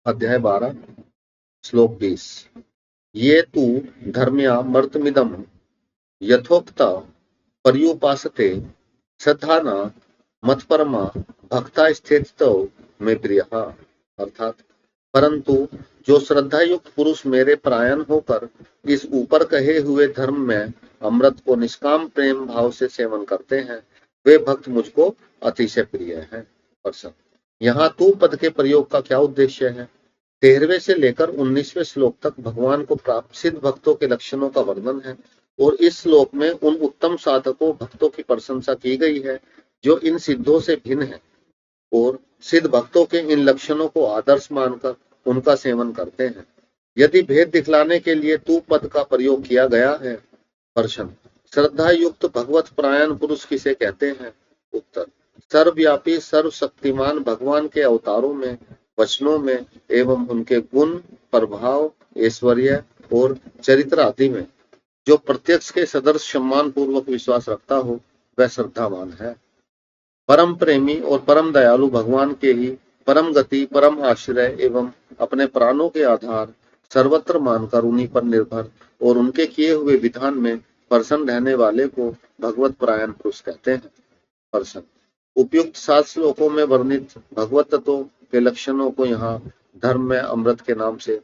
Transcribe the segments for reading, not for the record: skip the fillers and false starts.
अध्याय 12 श्लोक 20। ये तु धर्म्यामर्तमिदं यथोक्त पर्युपासते सद्धाना मत्परमा भक्ता स्थितो में प्रियः। अर्थात परंतु जो श्रद्धा युक्त पुरुष मेरे परायण होकर इस ऊपर कहे हुए धर्म में अमृत को निष्काम प्रेम भाव से सेवन करते हैं, वे भक्त मुझको अतिशय प्रिय हैं। प्रश्न, यहाँ तू पद के प्रयोग का क्या उद्देश्य है? 13वें से लेकर 19वें श्लोक तक भगवान को प्राप्त सिद्ध भक्तों के लक्षणों का वर्णन है और इस श्लोक में उन उत्तम साधकों भक्तों की प्रशंसा की गई है जो इन सिद्धों से भिन्न है और सिद्ध भक्तों के इन लक्षणों को आदर्श मानकर उनका सेवन करते हैं। यदि भेद दिखलाने के लिए तू पद का प्रयोग किया गया है। प्रश्न, श्रद्धा युक्त भगवत परायण पुरुष किसे कहते हैं? उत्तर, सर्वव्यापी सर्वशक्तिमान भगवान के अवतारों में, वचनों में एवं उनके गुण, प्रभाव, ऐश्वर्य और चरित्र आदि में जो प्रत्यक्ष के सदर्श सम्मान पूर्वक विश्वास रखता हो वह श्रद्धावान है। परम प्रेमी और परम दयालु भगवान के ही परम गति, परम आश्रय एवं अपने प्राणों के आधार सर्वत्र मानकर उन्हीं पर निर्भर और उनके किए हुए विधान में प्रसन्न रहने वाले को भगवत परायण पुरुष कहते हैं। प्रश्न, उपयुक्त 7 श्लोकों में वर्णित भगवत तत्वों के लक्षणों को यहाँ धर्म में अमृत के नाम से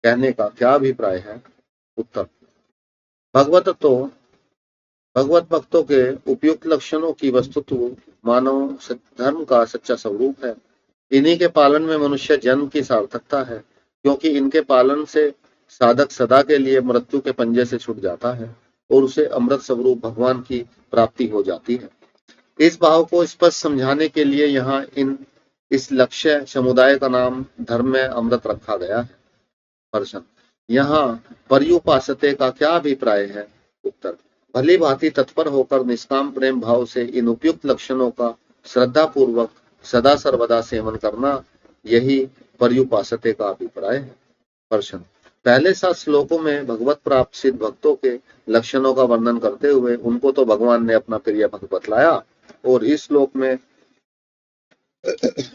कहने का क्या अभिप्राय है? उत्तर, भगवत तत्व भगवत भक्तों के उपयुक्त लक्षणों की वस्तुतः मानव धर्म का सच्चा स्वरूप है। इन्हीं के पालन में मनुष्य जन्म की सार्थकता है, क्योंकि इनके पालन से साधक सदा के लिए मृत्यु के पंजे से छूट जाता है और उसे अमृत स्वरूप भगवान की प्राप्ति हो जाती है। इस भाव को स्पष्ट समझाने के लिए यहाँ इस लक्ष्य समुदाय का नाम धर्म में अमृत रखा गया है। प्रश्न, यहाँ पर्युपासते का क्या अभिप्राय है? उत्तर, भली भांति तत्पर होकर निष्काम प्रेम भाव से इन उपयुक्त लक्षणों का श्रद्धा पूर्वक सदा सर्वदा सेवन करना, यही पर्युपासते का अभिप्राय है। प्रश्न, पहले 7 श्लोकों में भगवत प्राप्त सिद्ध भक्तों के लक्षणों का वर्णन करते हुए उनको तो भगवान ने अपना प्रिय भक्त बतलाया और इस श्लोक में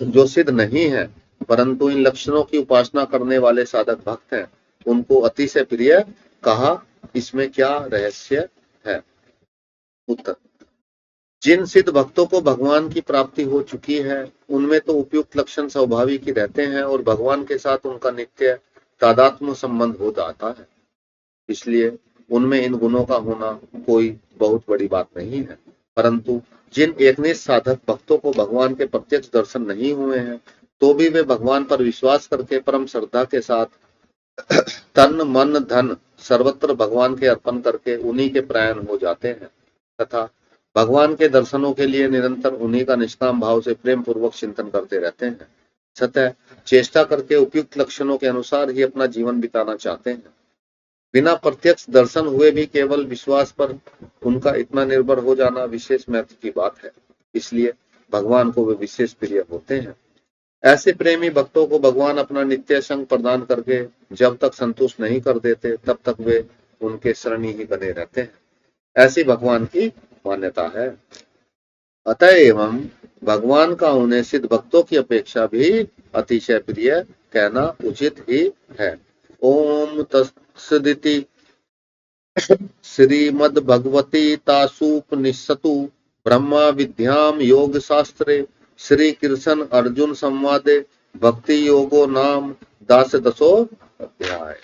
जो सिद्ध नहीं है परंतु इन लक्षणों की उपासना करने वाले साधक भक्त हैं, उनको अतिशय प्रिय कहा। इसमें क्या रहस्य है? उत्तर, जिन सिद्ध भक्तों को भगवान की प्राप्ति हो चुकी है उनमें तो उपयुक्त लक्षण स्वाभाविक ही रहते हैं और भगवान के साथ उनका नित्य तादात्म्य संबंध हो जाता है, इसलिए उनमें इन गुणों का होना कोई बहुत बड़ी बात नहीं है। परंतु जिन एकनिष्ठ साधक भक्तों को भगवान के प्रत्यक्ष दर्शन नहीं हुए हैं तो भी वे भगवान पर विश्वास करके परम श्रद्धा के साथ तन मन धन सर्वत्र भगवान के अर्पण करके उन्हीं के परायण हो जाते हैं तथा भगवान के दर्शनों के लिए निरंतर उन्हीं का निष्काम भाव से प्रेम पूर्वक चिंतन करते रहते हैं। सतह चेष्टा करके उपयुक्त लक्षणों के अनुसार ही अपना जीवन बिताना चाहते हैं। बिना प्रत्यक्ष दर्शन हुए भी केवल विश्वास पर उनका इतना निर्भर हो जाना विशेष महत्व की बात है, इसलिए भगवान को वे विशेष प्रिय होते हैं। ऐसे प्रेमी भक्तों को भगवान अपना नित्य संग प्रदान करके जब तक संतुष्ट नहीं कर देते तब तक वे उनके शरणी ही बने रहते हैं। ऐसी भगवान की मान्यता है। अतएव भगवान का उन्हें सिद्ध भक्तों की अपेक्षा भी अतिशय प्रिय कहना उचित ही है। ओम तत्सदिति श्रीमद्भगवद्गीतासूपनिषत्सु ब्रह्म विद्याम योग शास्त्रे श्री कृष्ण अर्जुन संवादे भक्ति योगो नाम 10 अध्याय।